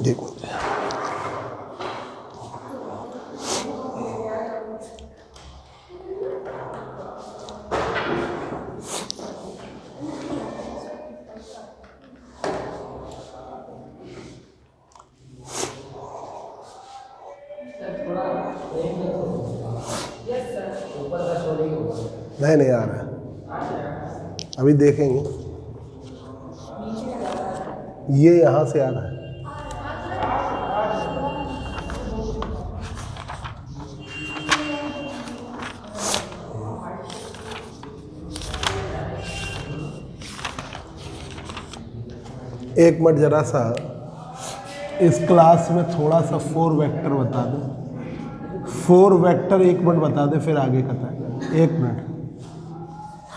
देखो नहीं आ रहा है, अभी देखेंगे। ये यहाँ से आ रहा है। एक मिनट जरा सा इस क्लास में थोड़ा सा 4 वेक्टर बता दो। 4 वेक्टर 1 मिनट बता दे, फिर आगे कथा है। 1 मिनट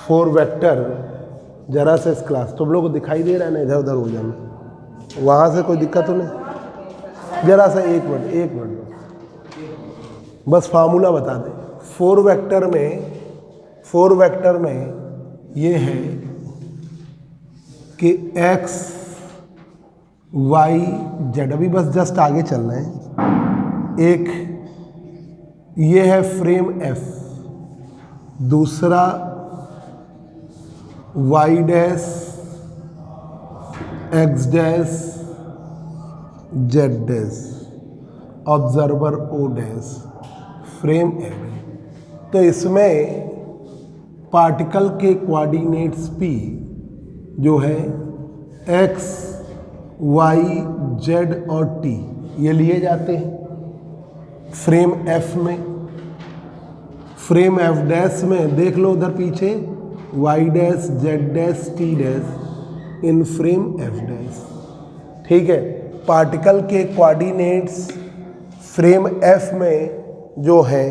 4 वेक्टर जरा सा इस क्लास, तुम लोग को दिखाई दे रहा है ना, इधर उधर हो जाना, वहाँ से कोई दिक्कत तो नहीं। जरा सा 1 मिनट बस फार्मूला बता दे। 4 वेक्टर में ये है कि x y z, अभी बस जस्ट आगे चल रहे हैं। एक ये है फ्रेम f, दूसरा y dash x dash z dash, observer o dash, frame f। तो इसमें पार्टिकल के कोऑर्डिनेट्स p जो है x y z और t ये लिए जाते हैं फ्रेम f में। फ्रेम f डैश में देख लो उधर पीछे y dash z dash t dash in frame f dash. ठीक है, पार्टिकल के कोऑर्डिनेट्स फ्रेम f में जो है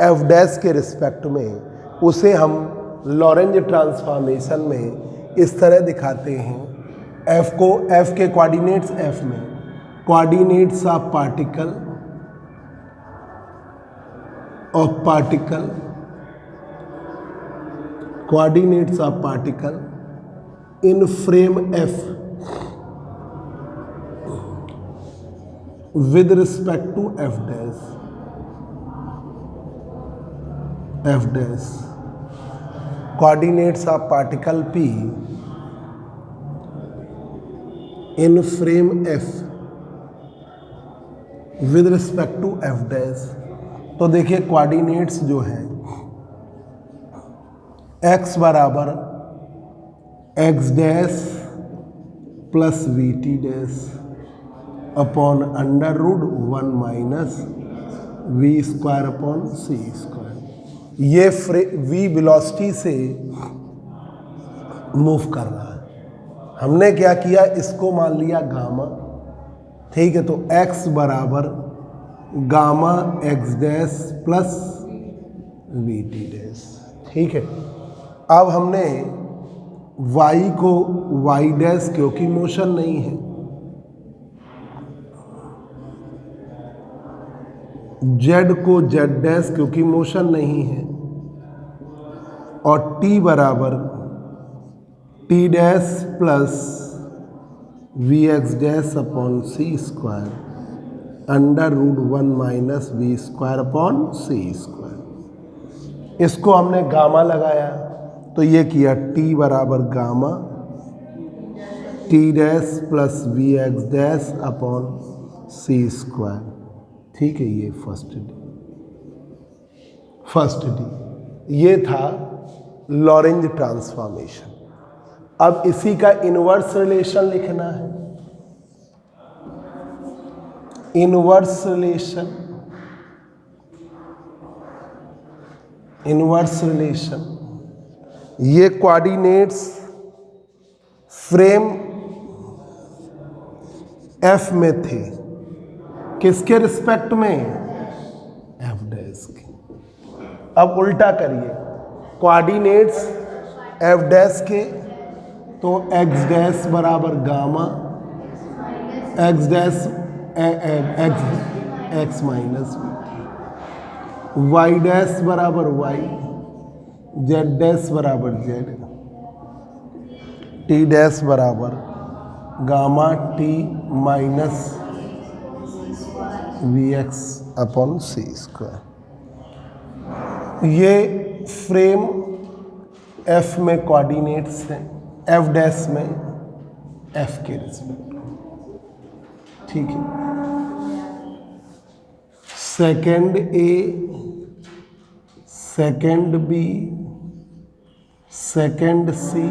f डैश के रिस्पेक्ट में, उसे हम लॉरेंज ट्रांसफॉर्मेशन में इस तरह दिखाते हैं। f को, f के कोऑर्डिनेट्स f में, coordinates of particle coordinates of particle in frame f with respect to f dash, coordinates of particle p in frame f with respect to f dash. तो देखिए कोऑर्डिनेट्स जो हैं x बराबर x dash plus V T dash upon under root 1 minus V square upon C square. ये v velocity से move कर रहा है। हमने क्या किया, इसको मान लिया गामा। ठीक है, तो x बराबर gamma x dash plus V T dash. ठीक है, अब हमने y को y डैश, क्योंकि मोशन नहीं है, z को z डैश क्योंकि मोशन नहीं है, और t बराबर t dash plus V X dash upon C square under root 1 minus V square upon C square. इसको हमने गामा लगाया तो ये किया t बराबर gamma t dash plus V X dash upon C square. ठीक है, ये फर्स्ट डी ये था लॉरेंज ट्रांसफॉर्मेशन। अब इसी का इनवर्स रिलेशन लिखना है। इनवर्स रिलेशन ये कोऑर्डिनेट्स फ्रेम f में थे, किसके रिस्पेक्ट में, f डैश के। अब उल्टा करिए, कोऑर्डिनेट्स f डैश के, तो x डैश बराबर gamma x dash x minus y dash बराबर y, z डैश बराबर z, t डैश बराबर gamma t minus V X upon C square. ये फ्रेम एफ में कोऑर्डिनेट्स हैं, एफ डैश में एफ के रिस्पेक्ट, ठीक है। Second A, second B, second C,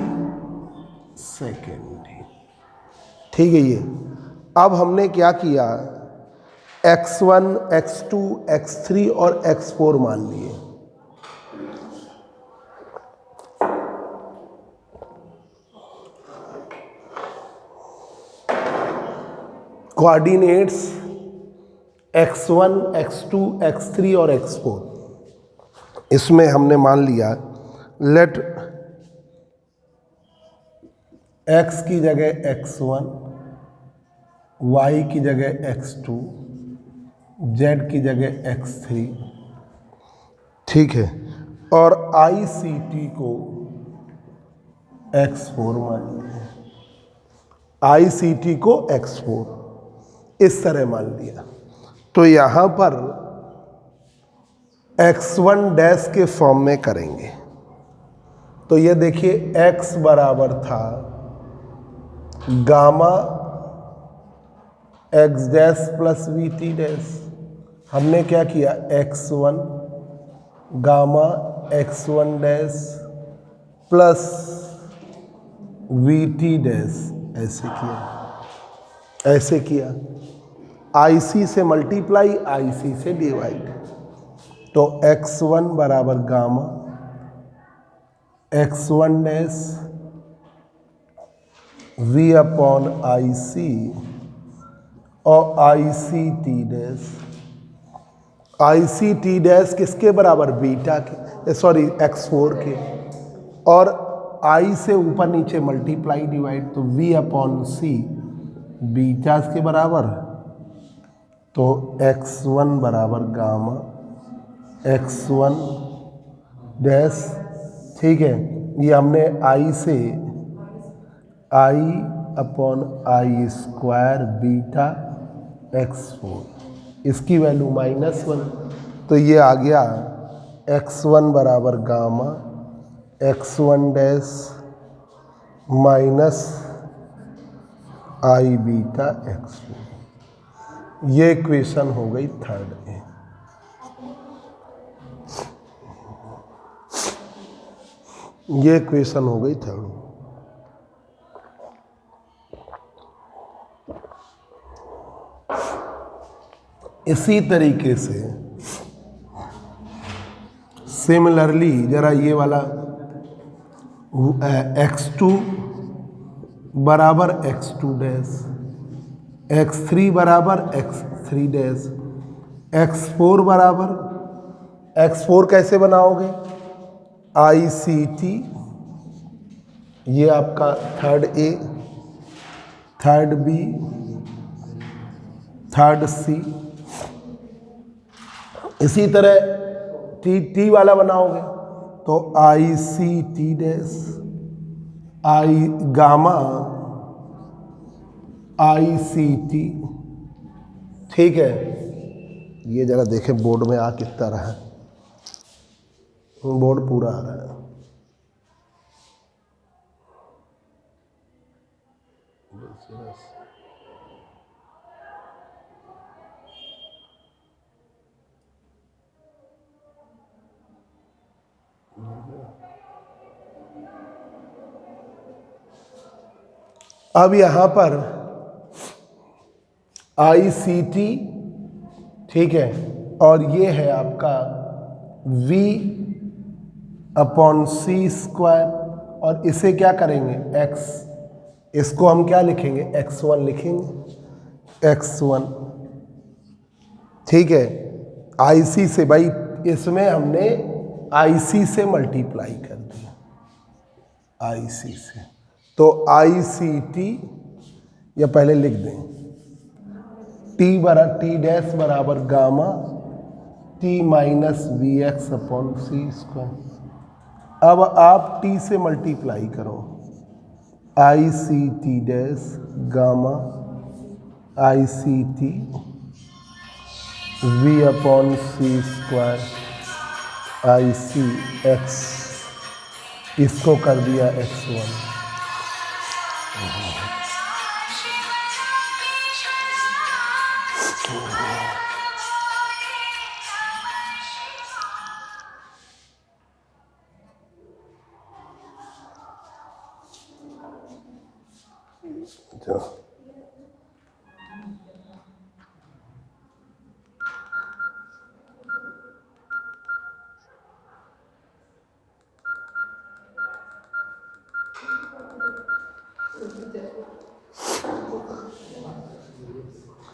second D, ठीक है। ये अब हमने क्या किया, x1, x2, x3 और x4 मान लिए। कोऑर्डिनेट्स x1, x2, x3 और x4, इसमें हमने मान लिया लेट x की जगह x1, y की जगह x2, z की जगह x3, ठीक है, और ICT को x4 मान लिया, ICT को x4 इस तरह मान लिया। तो यहां पर x1 डैश के फॉर्म में करेंगे। तो ये देखिए x बराबर था gamma x dash plus V T dash. हमने क्या किया, x1 gamma x1 dash plus V T dash, ऐसे किया। IC से मल्टीप्लाई, IC से डिवाइड। तो x1 बराबर gamma x1 dash V upon IC और ICT डैश। ICT डैश किसके बराबर, बीटा के, सॉरी x4 के, और I से ऊपर नीचे मल्टीप्लाई डिवाइड, तो V अपॉन C बीटा के बराबर। तो x1 बराबर गामा x1 डैश, ठीक है। ये हमने I से I upon I square beta x4, इसकी वैल्यू -1, तो ये आ गया x1 बराबर gamma x1 dash minus I beta x4। ये इक्वेशन हो गई थर्ड ए। ये इक्वेशन हो गई थर्ड। इसी तरीके से सिमिलरली जरा ये वाला x2 बराबर x2 डैश, x3 बराबर x3 डैश, x4 बराबर, x4 कैसे बनाओगे, ICT, ये आपका third A, third B, third C. इसी तरह टी वाला बनाओगे तो ICT dash, I gamma ICT, ठीक है। ये जरा देखें बोर्ड में आ कितना रहा है, बोर्ड पूरा आ रहा है। अब यहां पर ICT, ठीक है, और ये है आपका V अपॉन सी स्क्वायर, और इसे क्या करेंगे x, इसको हम क्या लिखेंगे x1 लिखेंगे, x1, ठीक है। IC से, भाई इसमें हमने IC से मल्टीप्लाई कर दिया, IC से, तो ICT या पहले लिख दें T डैश बराबर gamma T minus V X upon C square. अब आप T से मल्टीप्लाई करो, ICT dash gamma ICT V upon C square I C X, इसको कर दिया x1।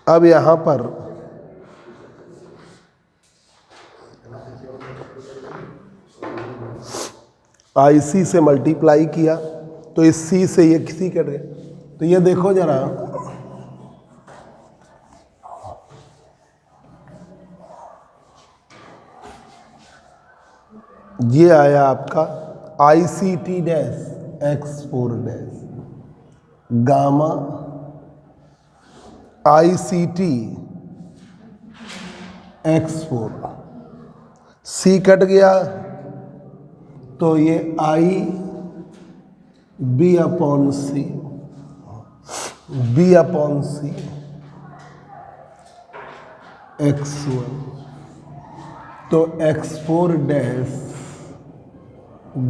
अब यहाँ पर आई सी से मल्टीप्लाई किया तो इस सी से ये किसी कट गया। तो ये देखो जरा, ये आया आपका I C T dash X four dash gamma I C T X four, C cut गया तो ये I B upon C, B upon C X one, तो X four dash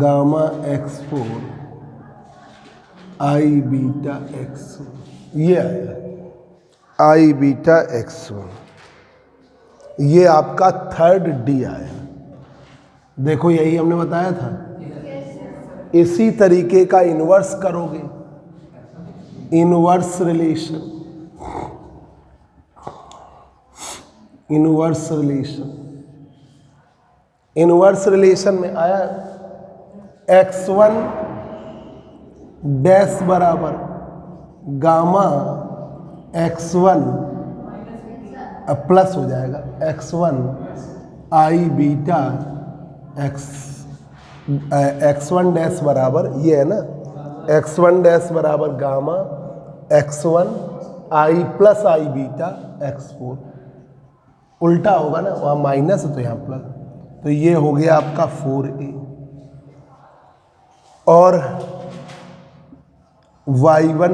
gamma X four I beta X one, ये आया आई beta X one. ये आपका third D आया। देखो यही हमने बताया था, इसी तरीके का इन्वर्स करोगे, inverse relation, inverse relation, inverse relation में आया x1 डैश बराबर गामा x1 प्लस हो जाएगा x1 आई बीटा x1 डैश बराबर ये है ना, x1 डैश बराबर गामा x1 आई प्लस आई बीटा x4, उल्टा होगा ना, वहाँ माइनस है तो यहाँ प्लस, तो ये हो गया आपका 4a। और y1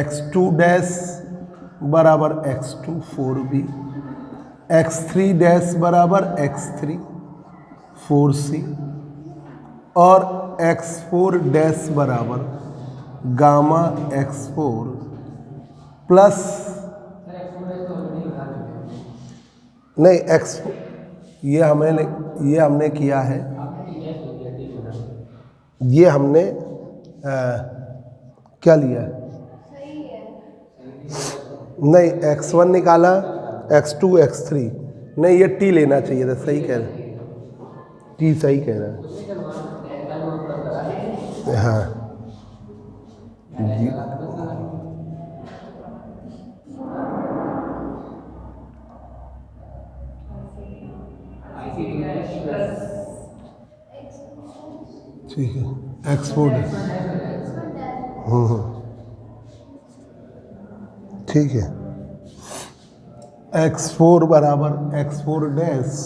x2 डैश बराबर x2 4b, x3 डैश बराबर x3 4c, और x4 डैश बराबर गामा x4 प्लस नहीं x, ये हमने किया है, ये हमने क्या लिया नहीं, x1 निकाला, x2 x3, नहीं ये t लेना चाहिए था, सही कह रहे, t सही कह रहा है, हाँ ठीक है, x4 ठीक है, x4 बराबर x4 डैश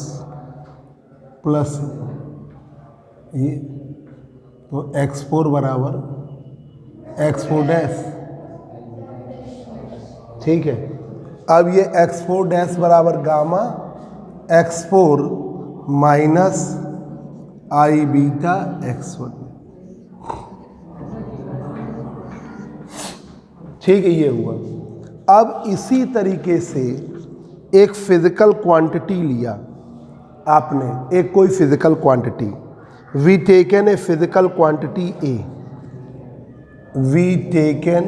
प्लस ये, तो x4 बराबर x4 डैश, ठीक है। अब ये x4 डैश बराबर gamma x4 minus I beta x1, ठीक है, ये हुआ। अब इसी तरीके से एक फिजिकल क्वांटिटी लिया आपने, एक कोई physical quantity, we taken a physical quantity A, we taken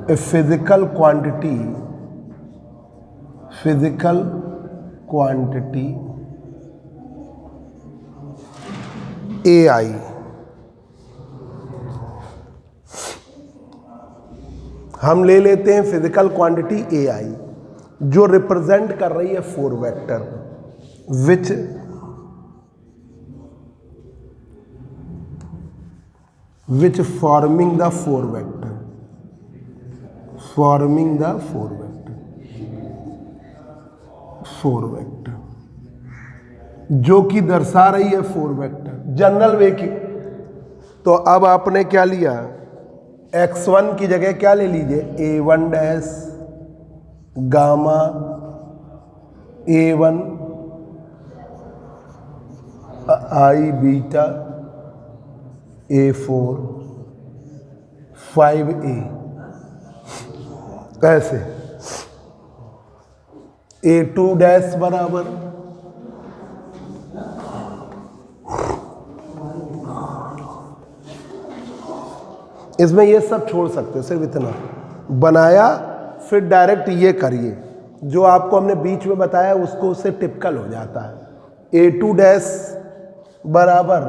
a physical quantity, physical quantity A I, हम ले लेते हैं फिजिकल क्वांटिटी ए आई जो रिप्रेजेंट कर रही है 4 vector, which forming the 4 vector, forming the four vector जो कि दर्शा रही है फोर वेक्टर जनरल वे की। तो अब आपने क्या लिया, x1 की जगह क्या ले लीजिए, a1 डैश गामा a1 आई बीटा a4 5a, ऐसे a2 डैश बराबर इसमें ये सब छोड़ सकते हो, सिर्फ इतना बनाया, फिर डायरेक्ट ये करिए जो आपको हमने बीच में बताया उसको, उससे टिपिकल हो जाता है। a2 डैश बराबर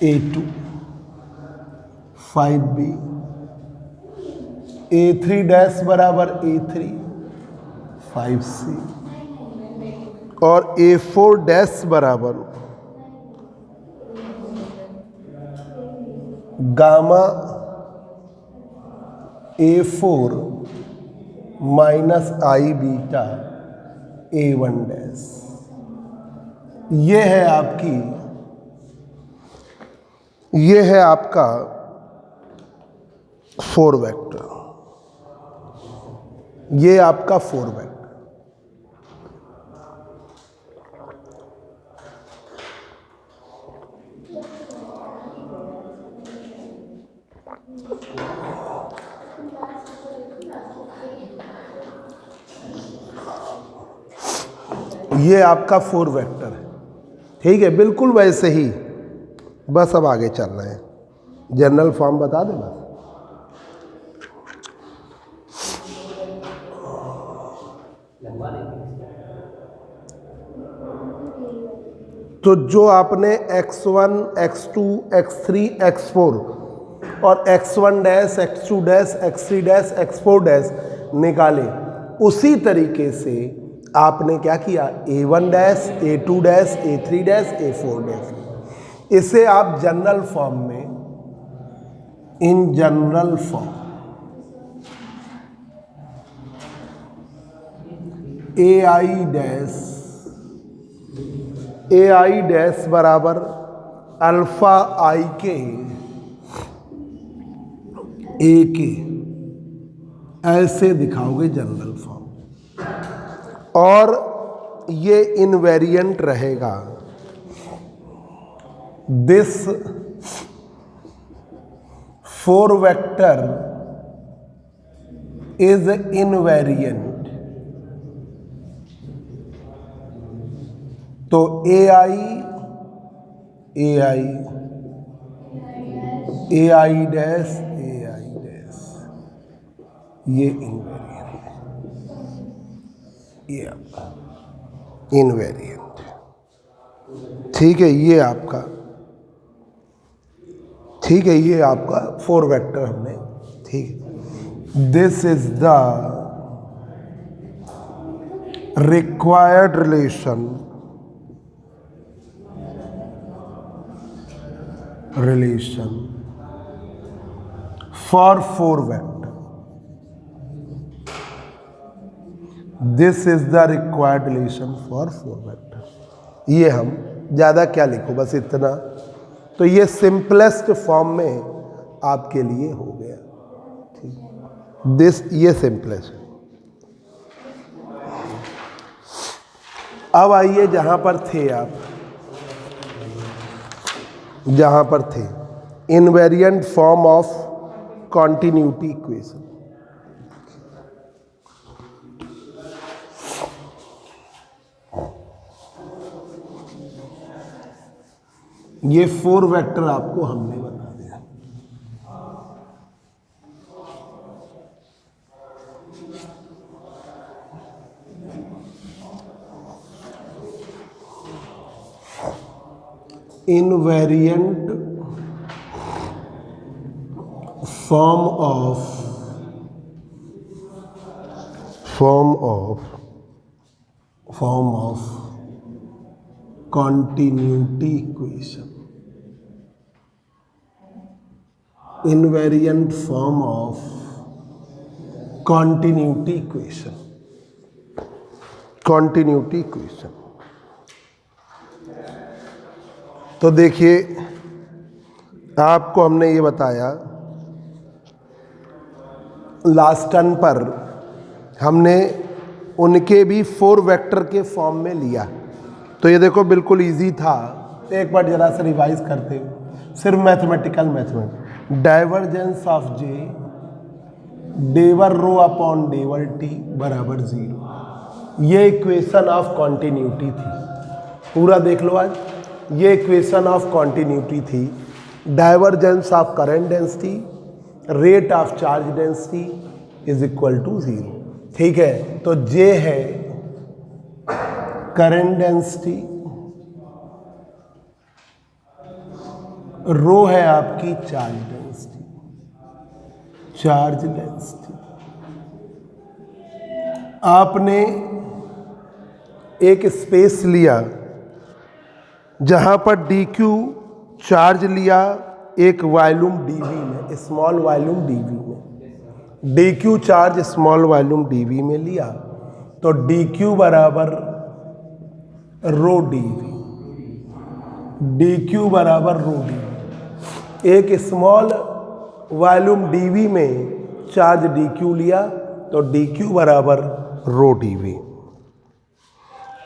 a2 5b, a3 डैश बराबर a3 5c और a4 डैश बराबर gamma a4 minus I beta a1 dash. ये है आपका फोर वेक्टर, ये आपका फोर वेक्टर। ये आपका फोर वेक्टर है, ठीक है, बिल्कुल वैसे ही। बस अब आगे चल रहे हैं, जनरल फॉर्म बता दें बस। तो जो आपने x1 x2 x3 x4 और x1 dash x2 dash x3 dash x4 dash निकाले, उसी तरीके से आपने क्या किया, a1 dash a2 dash a3 dash a4 dash. इसे आप जनरल फॉर्म में, in general form ai dash बराबर अल्फा आई के ए के, ऐसे दिखाओगे जनरल फॉर्म। और ये इनवेरिएंट रहेगा, this four vector is invariant. तो ai डैश ये इनवेरिएंट, ये आपका इनवेरिएंट, ठीक है। ये आपका, ठीक है, ये आपका फोर वेक्टर हमने, ठीक है। This is the required relation for four vector. This is the required relation for four vector. ये हम ज़्यादा क्या लिखो, बस इतना। तो ये सिंपलेस्ट फॉर्म में आपके लिए हो गया, ठीक। दिस, ये सिंपलेस्ट। अब आइए जहाँ पर थे आप, जहाँ पर थे invariant form of continuity equation. ये फोर वेक्टर आपको हमने बता दिया। Invariant form of continuity equation, invariant form of continuity equation, continuity equation. तो देखिए आपको हमने ये बताया लास्ट टर्न पर हमने उनके भी 4 वेक्टर के फॉर्म में लिया। तो ये देखो बिल्कुल इजी था। एक बार जरा से रिवाइज करते हुए सिर्फ mathematical method, divergence of J डेवर रो अपॉन डेवर टी बराबर 0, ये इक्वेशन ऑफ कॉन्टिन्यूटी थी। पूरा देख लो आज, ये इक्वेशन ऑफ कॉन्टिन्यूटी थी। Divergence of current density, rate of charge density is equal to 0। ठीक है, तो जे है करंट डेंसिटी, रो है आपकी चार्ज डेंसिटी, चार्ज डेंसिटी। आपने एक स्पेस लिया जहां पर dq चार्ज लिया एक वॉल्यूम dv में, स्मॉल वॉल्यूम dv में, dq charge small volume dv में लिया तो dq बराबर रो dv, dq बराबर रो dv। एक स्मॉल वॉल्यूम dv में चार्ज dq लिया तो dq बराबर रो dv।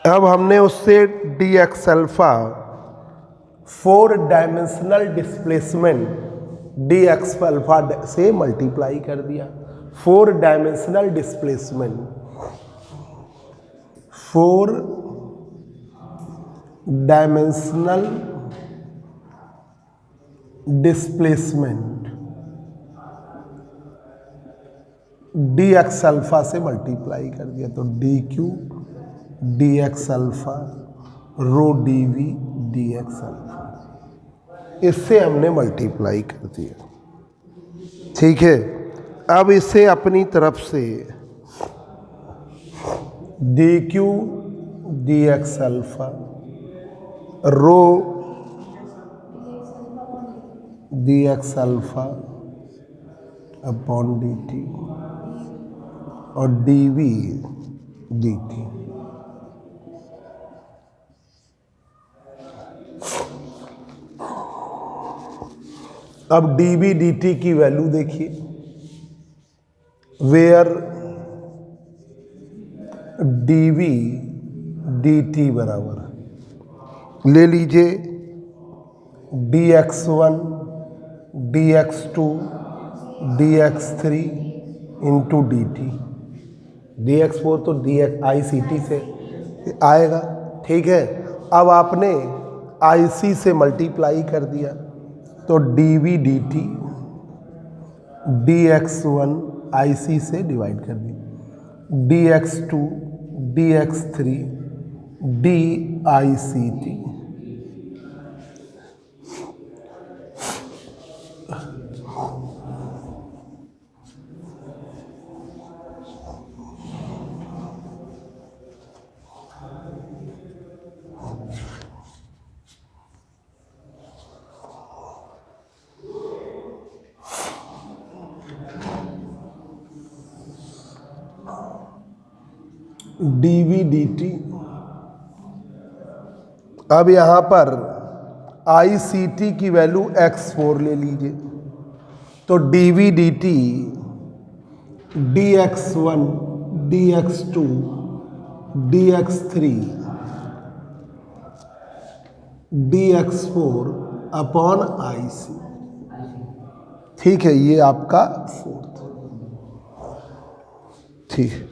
अब हमने उससे dx alpha 4 dimensional displacement dx alpha से मल्टीप्लाई कर दिया। 4 dimensional displacement, 4 dimensional displacement dx alpha से मल्टीप्लाई कर दिया तो dq dx अल्फा रो dv dx अल्फा, इससे हमने मल्टीप्लाई कर दिया। ठीक है, अब इसे अपनी तरफ से dq dx अल्फा रो dx अल्फा अपॉन dt और dv dt। अब dv dt की वैल्यू देखिए, वेयर dv dt बराबर ले लीजिए dx1 dx2 dx3 into dt, dx4 तो ICT से आएगा। ठीक है, अब आपने IC से मल्टीप्लाई कर दिया तो dv dt dx1 IC से डिवाइड कर दिया, dx2 dx3 DICT। dv dt, अब यहां पर ICT की वैल्यू x4 ले लीजिए तो dv dt dx1 dx2 dx3 dx4 upon IC। ठीक है, ये आपका 4th। ठीक है,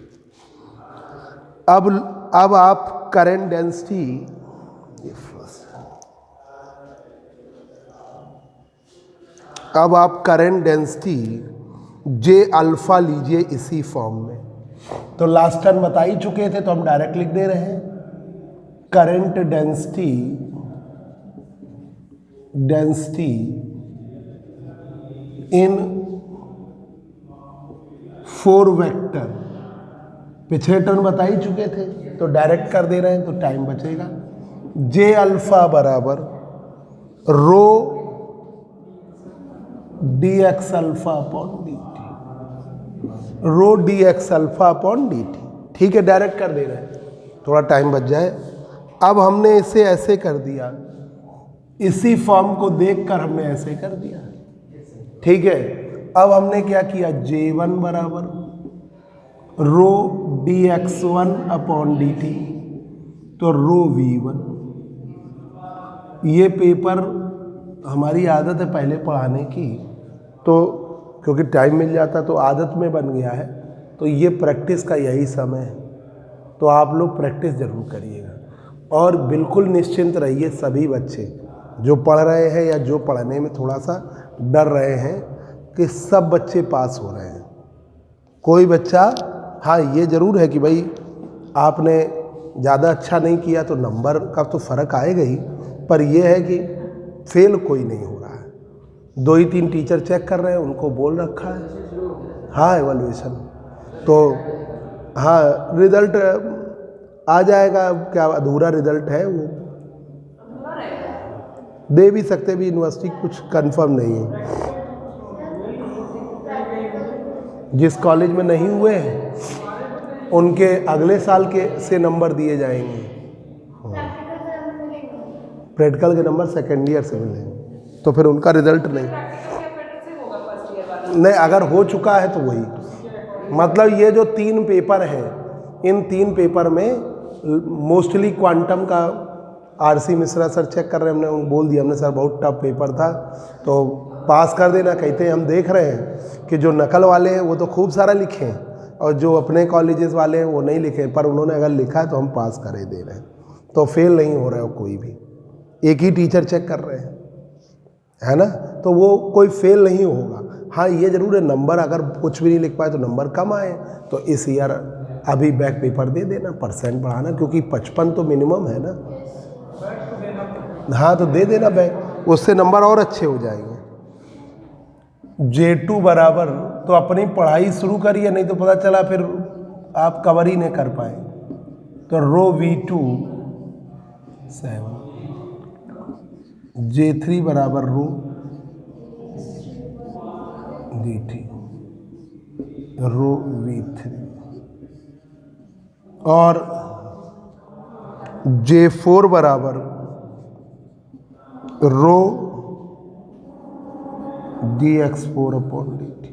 अब आप करंट डेंसिटी, अब आप करंट डेंसिटी जे अल्फा लीजिए इसी फॉर्म में। तो लास्ट टाइम बता ही चुके थे तो हम डायरेक्ट लिख दे रहे हैं, करंट डेंसिटी इन 4 वेक्टर, पिछले टर्म बता ही चुके थे तो डायरेक्ट कर दे रहे हैं तो टाइम बचेगा। जे अल्फा बराबर rho dx alpha upon dt, rho D X alpha upon D T. ठीक है, डायरेक्ट कर दे रहे हैं, थोड़ा टाइम बच जाए। अब हमने इसे ऐसे कर दिया, इसी फॉर्म को देखकर हमने ऐसे कर दिया। ठीक है, अब हमने क्या किया, J1 बराबर rho D X one upon D T, तो रो V1। ये पेपर हमारी आदत है पहले पढ़ाने की, तो क्योंकि टाइम मिल जाता तो आदत में बन गया है, तो ये प्रैक्टिस का यही समय है। तो आप लोग प्रैक्टिस ज़रूर करिएगा और बिल्कुल निश्चिंत रहिए। सभी बच्चे जो पढ़ रहे हैं या जो पढ़ने में थोड़ा सा डर रहे हैं कि सब बच्चे पास हो रहे हैं। कोई बच्चा, हाँ ये ज़रूर है कि भाई आपने ज़्यादा अच्छा नहीं किया तो नंबर का तो फ़र्क आएगा ही, पर यह है कि फेल कोई नहीं हो रहा है। 2 ही 3 टीचर चेक कर रहे हैं, उनको बोल रखा है हाँ एवल्यूएशन, तो हाँ रिज़ल्ट आ जाएगा। क्या अधूरा रिज़ल्ट है वो दे भी सकते भी, यूनिवर्सिटी कुछ कंफर्म नहीं है। जिस कॉलेज में नहीं हुए हैं उनके अगले साल के से नंबर दिए जाएंगे। प्रैक्टिकल के नंबर सेकेंड ईयर से मिलेंगे, तो फिर उनका रिजल्ट नहीं, अगर हो चुका है तो वही। मतलब ये जो 3 पेपर हैं, इन 3 पेपर में मोस्टली क्वांटम का आरसी मिश्रा सर चेक कर रहे हैं, हमने बोल दिया, हमने सर बहुत टफ पेपर था तो पास कर देना। कहते हैं हम देख रहे हैं कि जो नकल वाले हैं वो तो खूब सारा लिखे हैं और जो अपने कॉलेजेस वाले हैं वो नहीं लिखे, पर उन्होंने अगर लिखा है तो हम पास कर ही दे रहे हैं, तो फेल नहीं हो रहा है कोई भी। एक ही टीचर चेक कर रहे हैं, है ना, तो वो कोई फेल नहीं होगा। हाँ ये ज़रूर है, नंबर अगर कुछ भी नहीं लिख पाए तो नंबर कम आए तो इस ईयर अभी बैक पेपर दे देना, परसेंट बढ़ाना, क्योंकि 55 तो मिनिमम है ना। हाँ तो दे देना बैक, उससे नंबर और अच्छे हो जाएंगे। J2 बराबर, तो अपनी पढ़ाई शुरू करिए, नहीं तो पता चला फिर आप कवर ही नहीं कर पाए। तो रो V2 7, J3 बराबर रो D3 रो V3 और J4 बराबर रो dx4 अपॉन dt,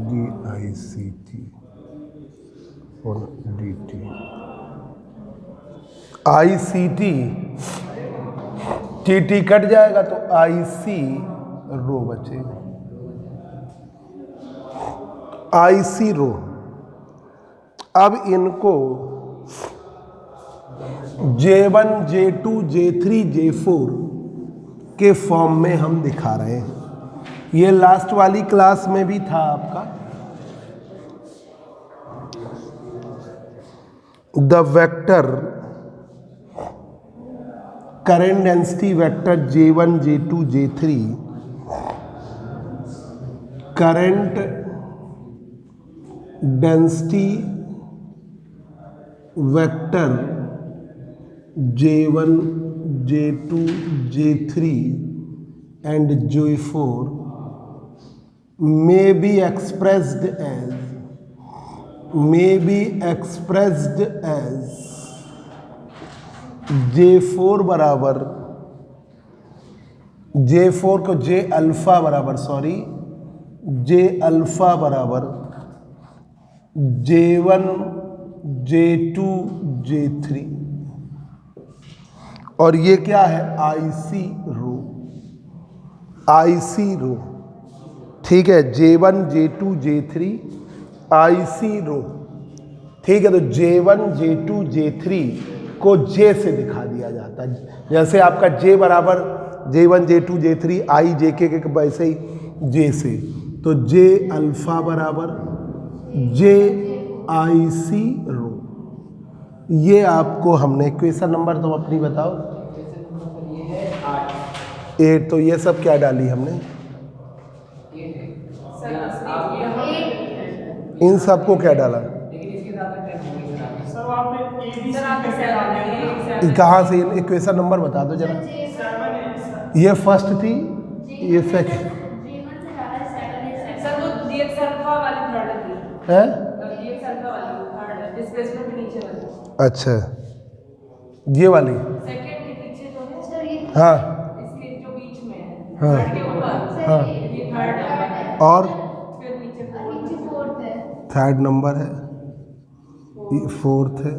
dict और dt। ICT TT कट जाएगा तो IC रो बचेगा, IC रो। अब इनको J1 J2 J3 J4 के फॉर्म में हम दिखा रहे हैं। ये लास्ट वाली क्लास में भी था आपका। The vector current density vector J1 J2 J3 current density vector J1 J2 J3 and J4 may be expressed as J4 बराबर, J4 को J अल्फा बराबर, J अल्फा बराबर J1 J2 J3, और ये क्या है IC रो। ठीक है, J1 J2 J3 IC रो। ठीक है, तो J1 J2 J3 को J से दिखा दिया जाता है। जैसे आपका J बराबर J1 J2 J3 I J के वैसे ही J से, तो J अल्फा बराबर J IC रो। ये आपको हमने क्वेश्चन नंबर तो अपनी बताओ 8, तो ये सब क्या डाली हमने, इन सबको क्या डाला, कहाँ से, इक्वेशन नंबर बता दो जरा। ये फर्स्ट थी, ये सेकंड, है? dx अल्फा वाली थर्ड है, डिस्प्लेसमेंट के नीचे वाली, अच्छा, ये वाली। सेकंड के पीछे जो है सर ये हाँ इसके जो बीच में है, हाँ थर्ड के ऊपर, हाँ। ये थर्ड है, और फिर नीचे नीचे फोर्थ है, थर्ड नंबर है, ये फोर्थ है।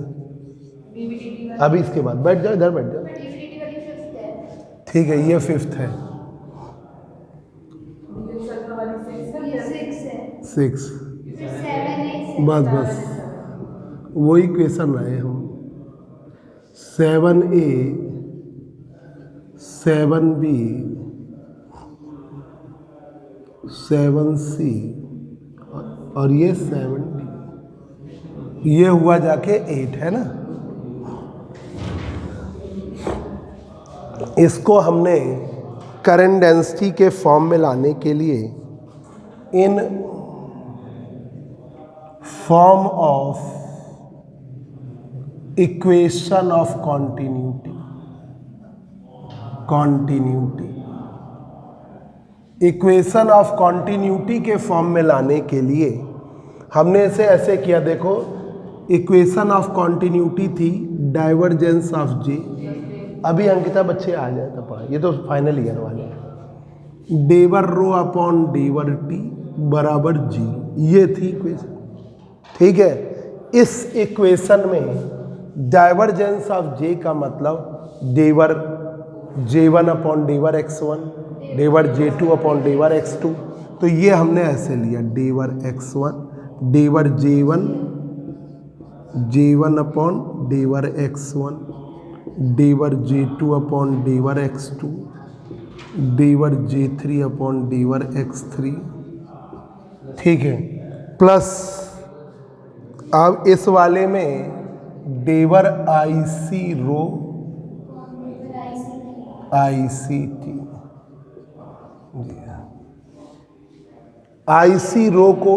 डीवीडी अभी इसके बाद बैठ जाओ, इधर बैठ जाओ। डीवीडी वाली फिफ्थ है, ठीक है, ये फिफ्थ है, dx अल्फा वाली 6 है, ये सिक्स है, 6। फिर 7 8 बस बस वही क्वेश्चन रहे हम। 7A 7B 7C और ये 7D, ये हुआ जाके 8 है ना। इसको हमने करंट डेंसिटी के फॉर्म में लाने के लिए इन form of equation of continuity equation of continuity के फॉर्म में लाने के लिए हमने इसे ऐसे किया। देखो, इक्वेशन ऑफ कॉन्टिन्यूटी थी डाइवर्जेंस ऑफ जे। अभी अंकिता बच्चे आ जाए तब पढ़ा, ये तो फाइनल ईयर वाले हैं। डेवर रो अपॉन डेवर टी बराबर जी, ये थी इक्वेशन। ठीक है, इस इक्वेशन में डाइवर्जेंस ऑफ जे का मतलब डेवर J1 अपॉन डेवर x1, डेवर J2 अपॉन डेवर x2। तो ये हमने ऐसे लिया, डेवर x1 डेवर J1 अपॉन डेवर x1, डेवर J2 अपॉन डेवर x2, डेवर J3 अपॉन डेवर x3। ठीक है, प्लस अब इस वाले में डेवर IC रो ICT, IC रो को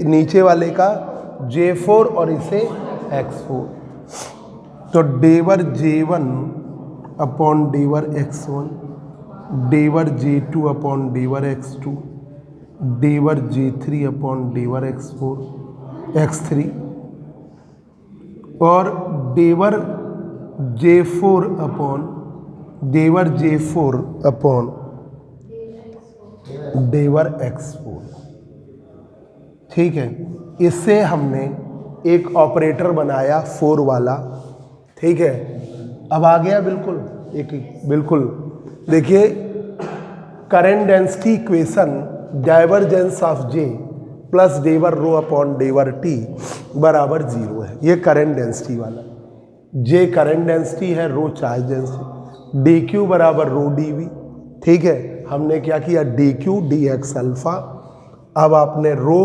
नीचे वाले का J4 और इसे X4। तो डेवर J1 अपॉन डेवर X1, डेवर J2 अपॉन डेवर X2, डेवर J3 अपॉन डेवर X3 और डेवर J4 अपॉन डेवर X4। ठीक है, इससे हमने एक ऑपरेटर बनाया 4 वाला। ठीक है, अब आ गया बिल्कुल एक बिल्कुल। देखिए, current density equation divergence of J plus डेवर रो अपॉन डेवर टी बराबर 0 है। ये करंट डेंसिटी वाला, जे करंट डेंसिटी है, rho charge density, D Q बराबर रो डी वी। ठीक है, हमने क्या किया, D Q D X alpha. अब आपने rho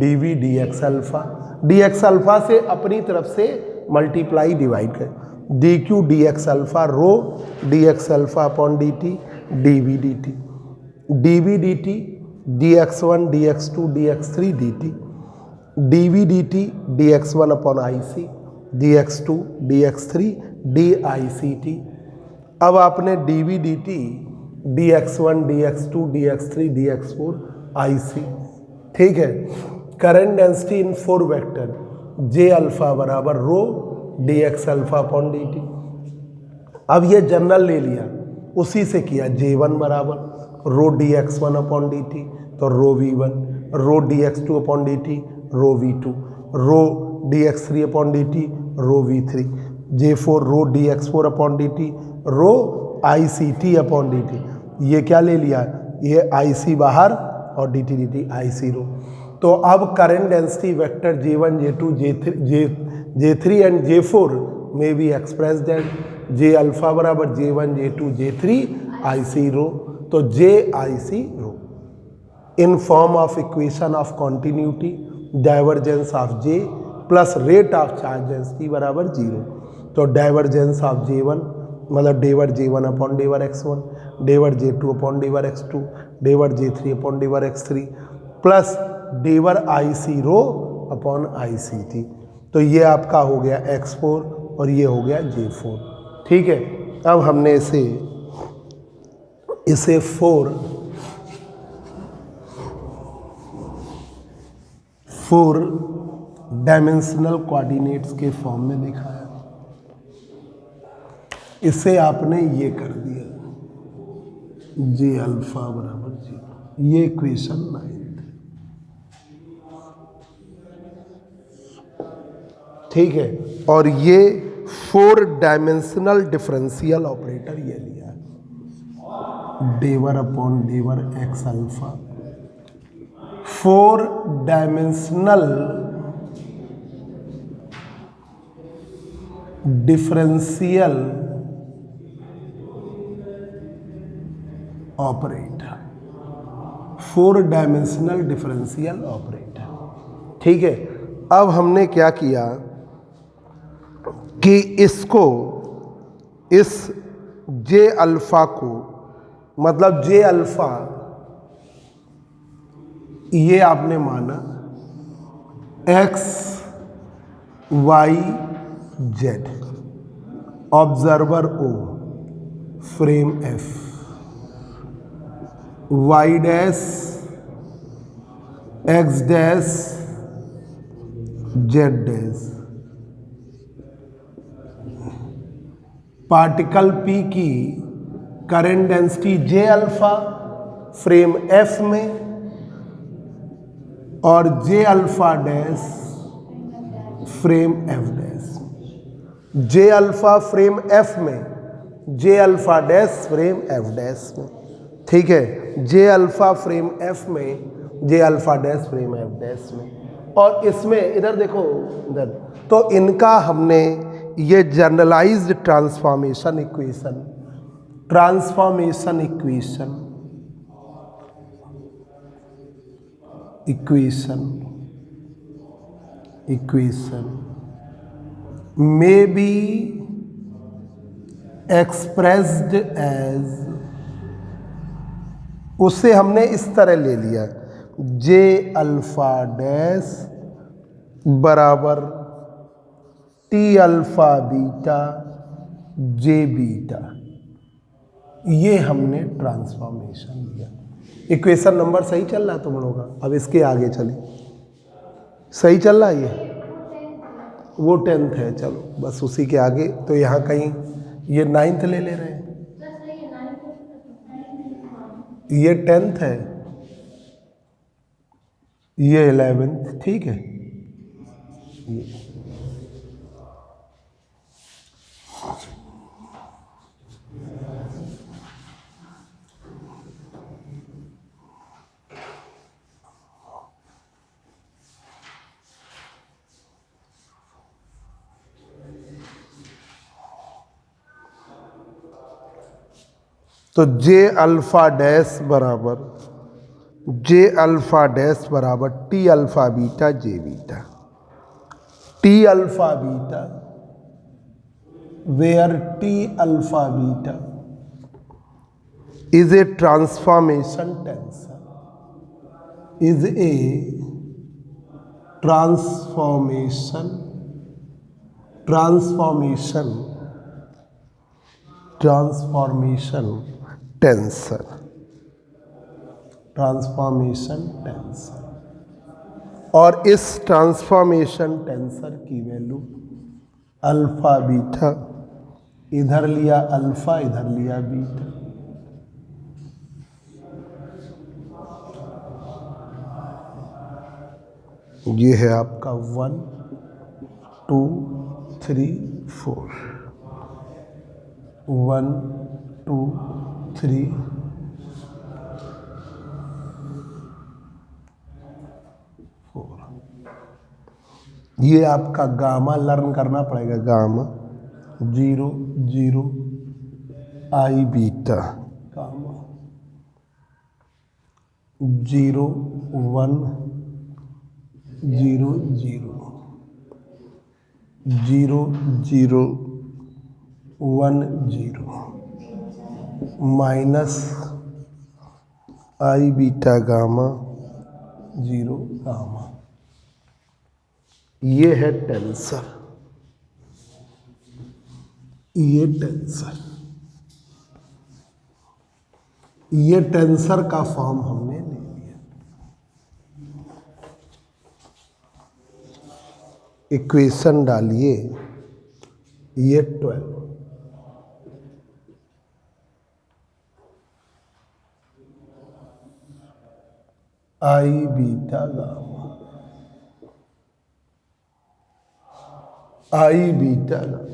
D V D X alpha, D X alpha से अपनी तरफ से मल्टीप्लाई डिवाइड कर, D Q D X alpha rho D X alpha upon D T D V D T, D V D T D X one D X two D X three D T, D V D T D X one upon I C, D X two D X three D I C T. अब आपने D V D T D X one D X two D X three D X four I C. ठीक है, current density in 4 vector J alpha बराबर rho D X alpha upon D T. अब ये general ले लिया, उसी से किया, J1 बराबर rho D X one upon D T, तो rho V1, rho D X two upon D T rho V2, rho D X three upon D T rho V3, J4 rho D X four upon D T rho I C T upon D T. ये क्या ले लिया, ये आई सी बाहर और D T I C rho. तो अब current density vector J1 J2 J3 and J4 में be express that J alpha बराबर J1 J2 J3 I C rho. तो J I C rho in form of equation of continuity divergence of J plus rate of charge density बराबर 0। तो divergence of J1 मतलब डेवर J1 upon डेवर X1, डेवर J2 upon डेवर X2, डेवर J3 upon डेवर X3 प्लस डेवर I C rho upon I C T. तो ये आपका हो गया X4 और ये हो गया J4। ठीक है, अब हमने इसे 4 4 डायमेंशनल कोऑर्डिनेट्स के फॉर्म में दिखाया। इसे आपने ये कर दिया जे अल्फा बराबर 0। ये इक्वेशन 9 है। ठीक है, और ये 4 डायमेंशनल डिफरेंशियल ऑपरेटर ये लिया डेवर अपॉन डेवर X alpha. 4 dimensional differential operator, 4 dimensional differential operator. ठीक है, अब हमने क्या किया कि इसको, इस जे अल्फा को, मतलब जे अल्फा ये आपने माना X Y Z, observer O, frame F, Y dash X dash Z dash, particle P की current density J alpha frame F में, और J alpha dash frame F dash, J alpha frame F में, J alpha dash frame F dash में। ठीक है, J alpha frame F में, J alpha dash frame F dash में। और इसमें इधर देखो, इधर तो इनका हमने ये generalised transformation equation, transformation equation, equation may be expressed as, उसे हमने इस तरह ले लिया जे अल्फा डैश बराबर T alpha beta J beta, ये हमने ट्रांसफॉर्मेशन लिया। इक्वेशन नंबर सही चल रहा है तुम लोगों का? अब इसके आगे चलिए, सही चल रहा है ये? वो 10th है, चलो बस उसी के आगे। तो यहाँ कहीं ये 9th ले ले रहे हैं, ये 10th है, ये 11th। ठीक है, तो जे अल्फा डैश बराबर, जे अल्फा डैश बराबर T alpha beta J beta, T alpha beta where T alpha beta is a transformation tensor, is a transformation tensor, और इस ट्रांसफॉर्मेशन टेंसर की वैल्यू अल्फा बीटा, इधर लिया अल्फा, इधर लिया beta. ये है आपका 1 2 3 4, 1 2 3 4। ये आपका गामा लर्न करना पड़ेगा, gamma 0 0 I beta, gamma 0 1 0 0 0 0 1 0 minus I beta gamma 0 gamma. ये है टेंसर, ये टेंसर, ये टेंसर का फॉर्म हमने ले लिया। इक्वेशन डालिए, ये 12 आई बीटा गामा, आई बीटा गामा।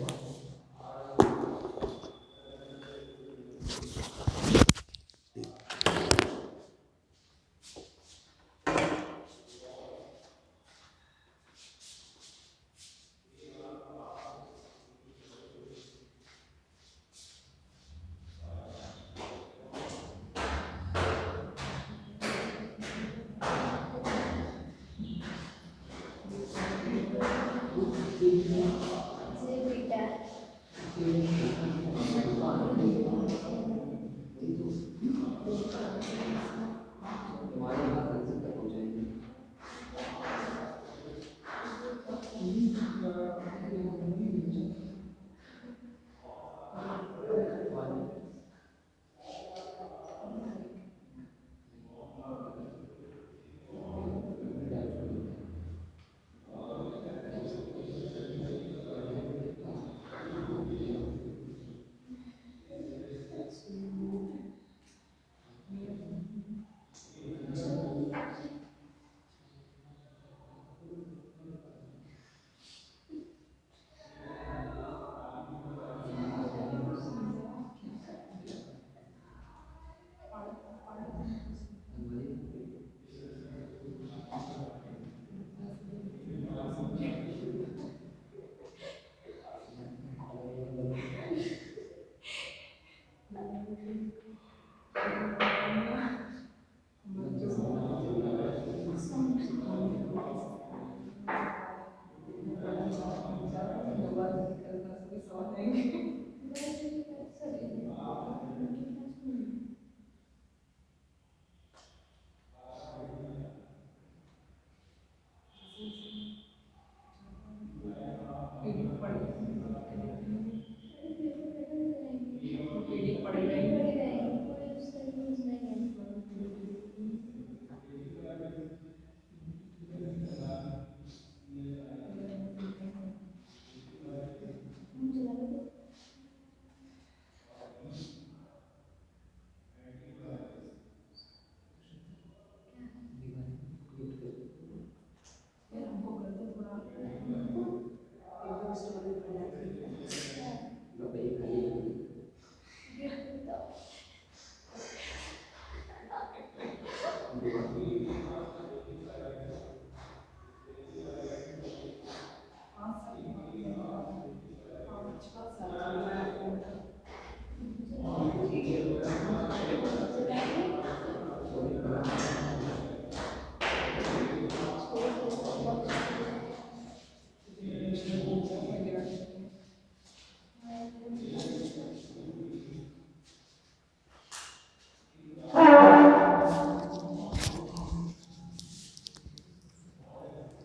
जे बीटा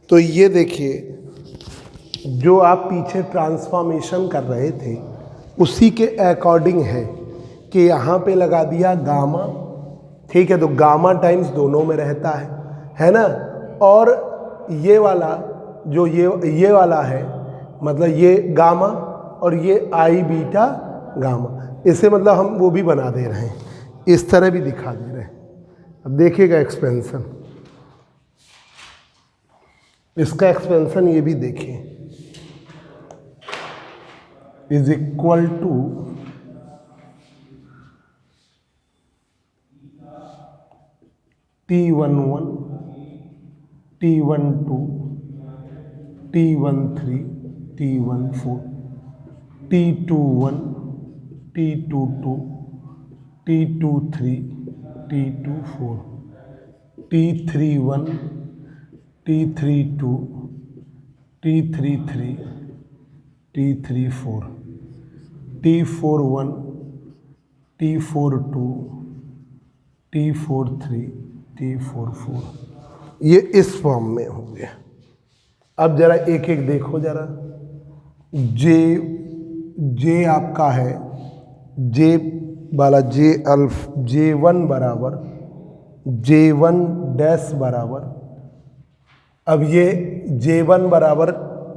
तो ये देखिए, जो आप पीछे ट्रांसफॉर्मेशन कर रहे थे उसी के अकॉर्डिंग है कि यहाँ पे लगा दिया गामा, ठीक है, तो गामा टाइम्स दोनों में रहता है ना। और ये वाला जो ये वाला है, मतलब ये गामा और ये आई बीटा गामा, इसे मतलब हम वो भी बना दे रहे हैं, इस तरह भी दिखा दे रहे हैं। अब देखिएगा एक्सपेंशन, इसका एक्सपेंशन ये भी देखिए, is equal to T11, T12, T13, T14, T21, T22, T23, T24, T31, T32, T33, T34, T41, T42, T43, T44, ये इस फॉर्म में हो गया। अब जरा एक एक देखो जरा, जे आपका है, जे वाला J1 बराबर J1 डैश बराबर, अब ये J1 बराबर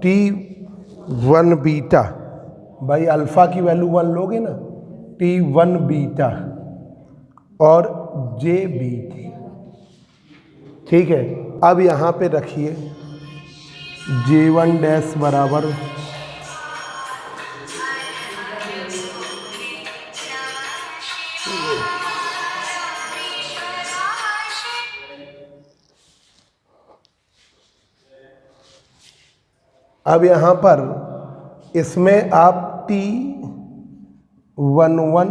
T1 बीटा, भाई अल्फ़ा की वैल्यू 1 लोगे ना, T1 बीटा और J बी थी, ठीक है। अब यहाँ पे रखिए J1 डैश बराबर अब यहाँ पर इसमें आप T11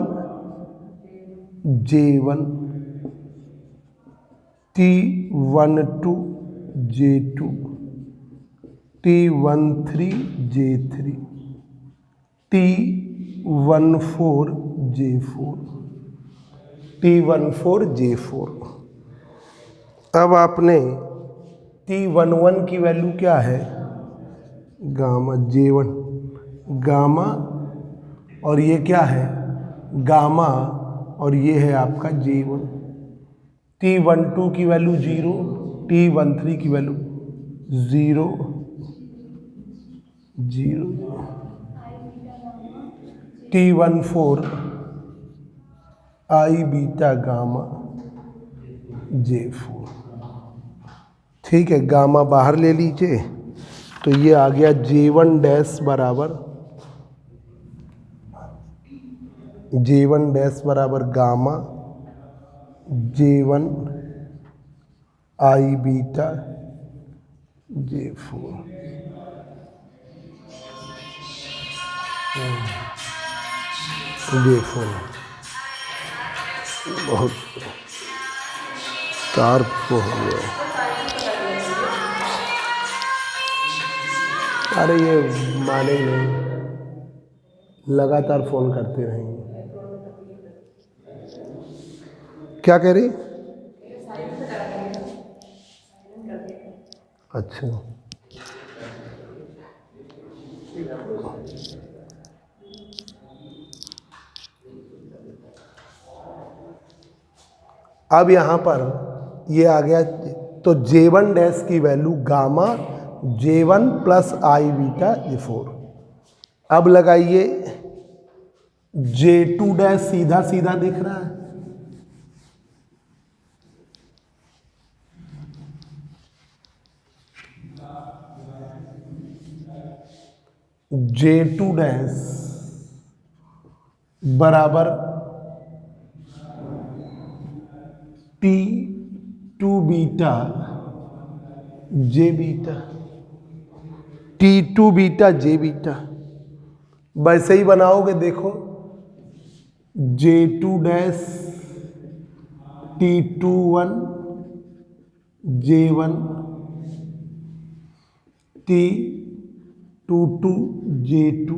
J1, T12 J2, T13 J3, T14 J4, T14 J4। अब आपने T11 की वैल्यू क्या है, गामा J1 गामा, और ये क्या है गामा, और ये है आपका J1। T12 की वैल्यू 0, T13 की वैल्यू 0 0, T14 आई बीटा गामा J4, ठीक है। गामा बाहर ले लीजिए, तो ये आ गया J1 डैश बराबर गामा J1 आई बीटा J4। J4 बहुत शार्प हो गया। अरे ये माने नहीं, लगातार फ़ोन करते रहेंगे। क्या कह रही? अच्छा, अब यहाँ पर ये आ गया, तो J1 डैश की वैल्यू गामा J1 प्लस आई बीटा J4। अब लगाइए J2 डैश, सीधा सीधा दिख रहा है, J2 डैश बराबर T2 beta J beta, T2 beta J beta. वैसे ही बनाओगे, देखो J2 dash T21 J1, T22 J2,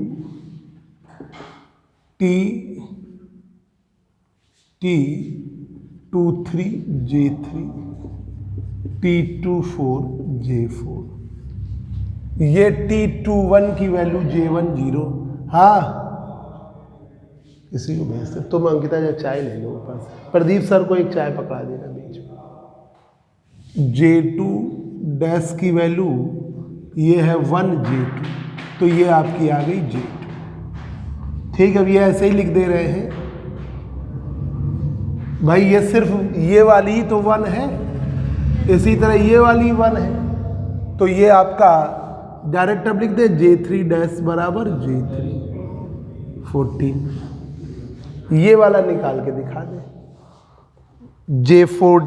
T23 J3, T24 J4। ये T21 की वैल्यू J1 0। हाँ, किसी को भेजते, तुम अंकिता जा चाय ले लो ऊपर से, प्रदीप सर को एक चाय पकड़ा देना बीच में। J2 डैश की वैल्यू ये है 1 J2, तो ये आपकी आ गई J2, ठीक है। अब ये ऐसे ही लिख दे रहे हैं भाई, ये सिर्फ ये वाली ही तो 1 है, इसी तरह ये वाली 1 है, तो ये आपका डायरेक्ट अब लिख दे J3 डैश बराबर J3 14। ये वाला निकाल के दिखा दे, J4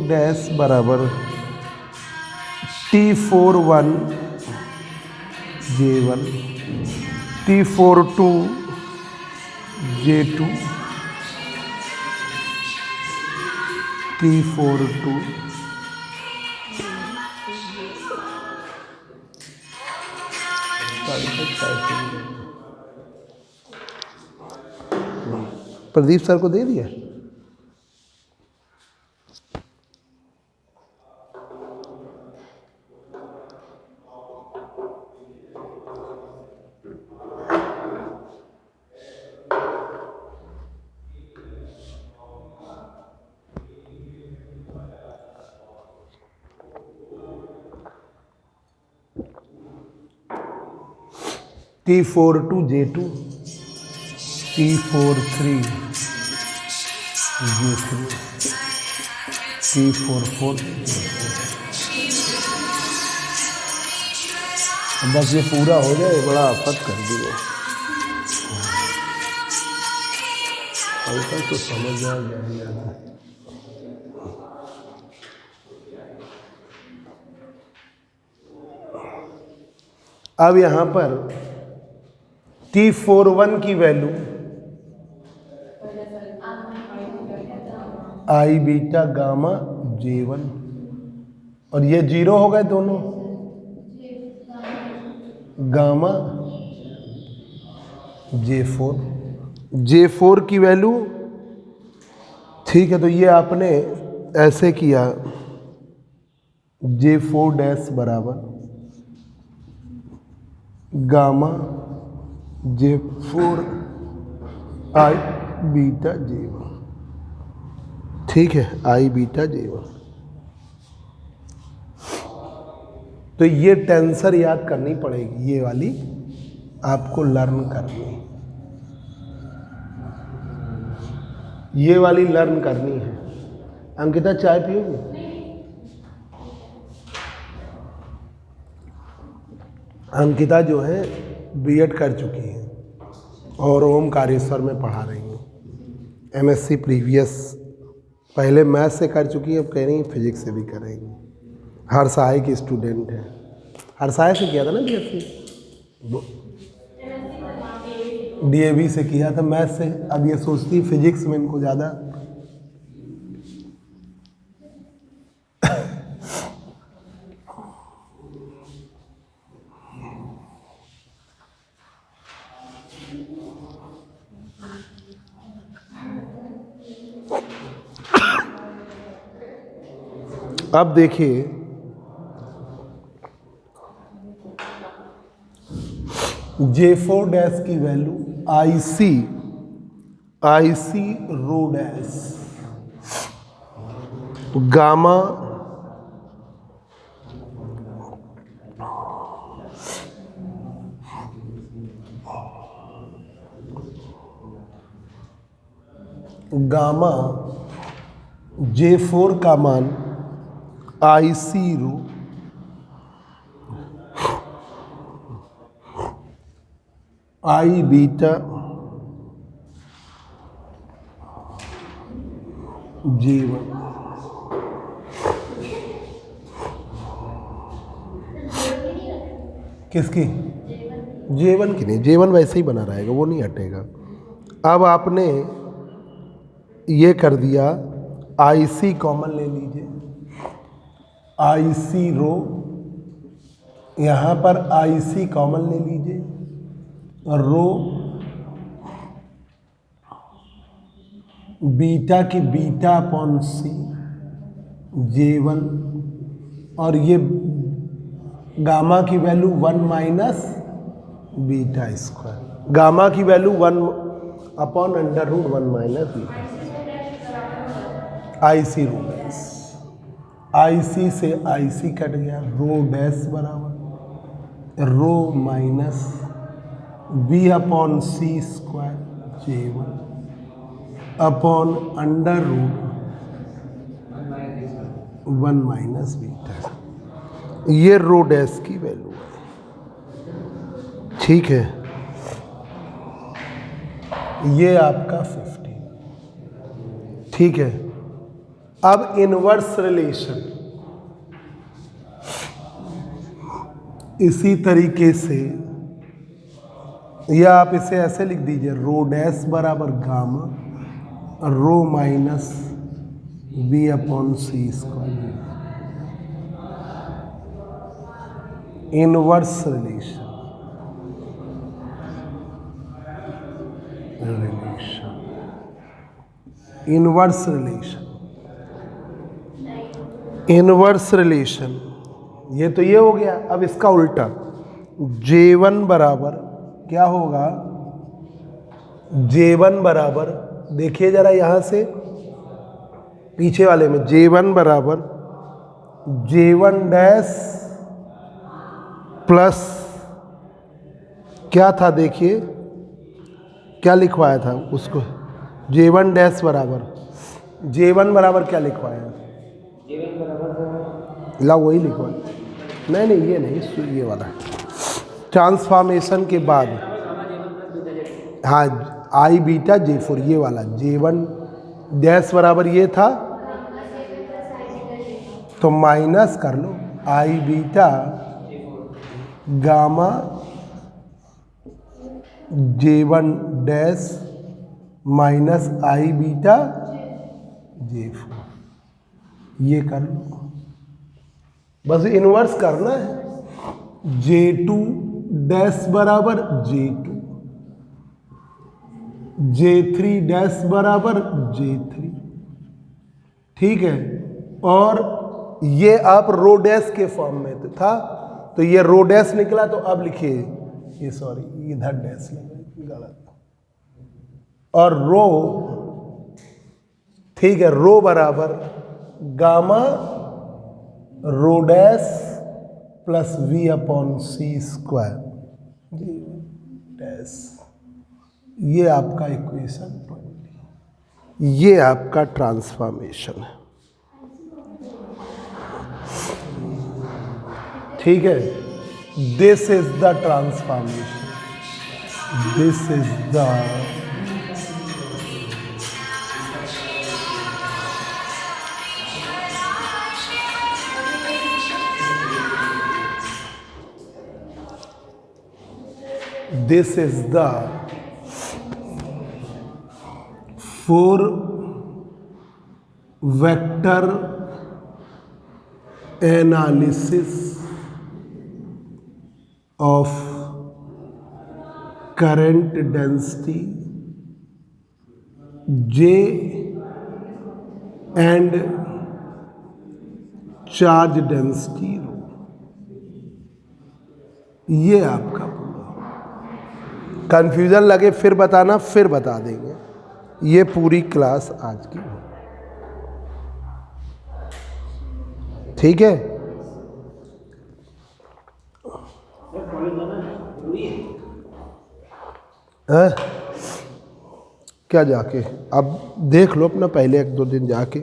डैश बराबर T41 J1, T42 J2, T42 Pradeep sir को दे दिया। T4 2 J2, T4 3 J3, T4 4 J4। बस ये पूरा हो जाए, बड़ा आफत कर दिए। हल्का तो समझ आ जाएगा। अब यहाँ पर T41 की वैल्यू आई बीटा गामा J1, और ये 0 हो गए दोनों, गामा J4, J4 की वैल्यू। ठीक है, तो ये आपने ऐसे किया, J4 डैश बराबर गामा J4 आई बीटा J1। ठीक है, आई बीटा J1। तो ये टेंसर याद करनी पड़ेगी, ये वाली आपको लर्न करनी, ये वाली लर्न करनी है। अंकिता चाय पियोगी? अंकिता जो है बीएड कर चुकी हैं और ओमकारेश्वर में पढ़ा रही हैं। एमएससी प्रीवियस पहले मैथ से कर चुकी हैं, अब कह रही हैं फिजिक्स से भी करेंगी। हरसाय की स्टूडेंट है, हरसाय से किया था ना बीएससी, डीएवी से किया था मैथ से। अब ये सोचती फिजिक्स में इनको ज़्यादा अब देखिए, J4 डैश की value IC rho dash gamma J4 का मान IC रो आई बीटा J1। किसकी? J1 की नहीं, J1 वैसे ही बना रहेगा, वो नहीं हटेगा। अब आपने ये कर दिया, IC कॉमन ले लीजिए, IC रो, यहाँ पर IC कॉमन ले लीजिए, रो बीटा की बीटा अपॉन सी J1, और ये गामा की value 1 minus beta square, gamma की value 1 upon under root 1 minus beta. IC rho dash, IC से IC कट गया, रो डैश बराबर rho minus B upon C square J1 upon under root 1 minus beta. ये rho dash की value है। ठीक है, ये आपका 50। ठीक है, अब इनवर्स रिलेशन इसी तरीके से, या आप इसे ऐसे लिख दीजिए, रो डैश बराबर gamma rho minus B upon C square. Inverse relation, inverse relation, inverse relation, ये तो ये हो गया। अब इसका उल्टा, J1 बराबर क्या होगा, J1 बराबर, देखिए जरा यहाँ से पीछे वाले में, J1 बराबर J1 डैश प्लस क्या था देखिए, क्या लिखवाया था उसको, J1 डैश बराबर, J1 बराबर क्या लिखवाया, ला वही लिखवाया, नहीं ये नहीं, ये वाला ट्रांसफॉर्मेशन के बाद, हाँ आई बीटा J4, ये वाला J1 डैश बराबर ये था, तो माइनस कर लो I beta gamma J1 dash minus I beta J4, ये कर लो, बस इन्वर्स करना है। J2 डैश बराबर J2, J3 डैश बराबर J3, ठीक है। और ये आप रो डैश के फॉर्म में था, तो ये रो डैश निकला, तो अब लिखिए ये, सॉरी इधर डैश लगा, गलत, और रो, ठीक है, रो बराबर gamma rho dash plus V upon C square G dash, ये आपका इक्वेशन 20, ये आपका ट्रांसफॉर्मेशन है, ठीक है। This is the transformation, this is the this is the 4 vector analysis of current density J and charge density rho, ये आपका पूरा। कंफ्यूजन लगे फिर बताना, फिर बता देंगे। ये पूरी क्लास आज की, ठीक है। क्या जाके अब देख लो अपना, पहले 1-2 दिन जाके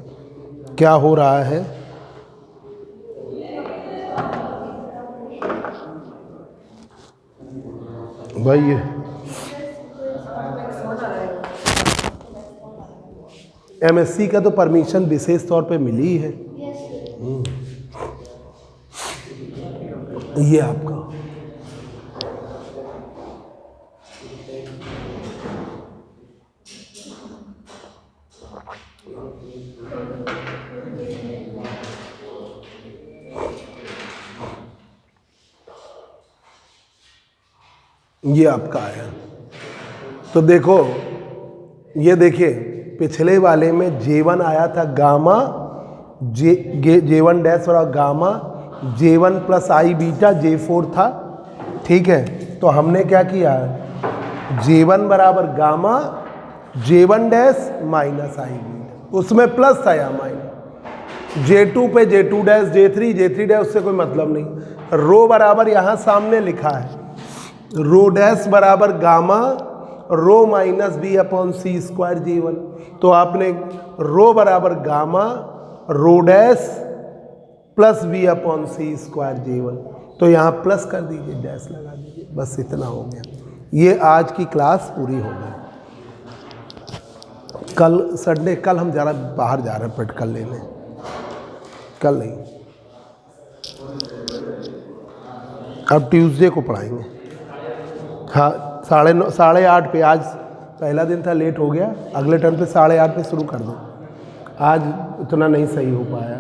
क्या हो रहा है। भाई MSc का तो परमिशन विशेष तौर पे मिली है। ये आपका ये आपका आया। तो देखो, ये देखिए पिछले वाले में J1 आया था गामा J1 डैश और गामा J1 प्लस आई बीटा J4 था, ठीक है। तो हमने क्या किया, J1 बराबर gamma J1 dash minus I beta, उसमें प्लस था या माइनस, J2 पे J2 डैश J3 डैश, उससे कोई मतलब नहीं। रो बराबर यहाँ सामने लिखा है, रो डैश बराबर gamma rho minus B upon C square J1, तो आपने रो बराबर gamma rho dash plus B upon C square J1, तो यहाँ प्लस कर दीजिए, डैश लगा दीजिए, बस इतना हो गया। ये आज की क्लास पूरी हो गई। कल संडे, कल हम ज़रा बाहर जा रहे हैं प्रैक्टिकल लेने, कल नहीं, अब ट्यूसडे को पढ़ाएंगे। हाँ 8:30 पे, आज पहला दिन था लेट हो गया, अगले टर्म पे 8:30 पे शुरू कर दो। आज उतना नहीं सही हो पाया।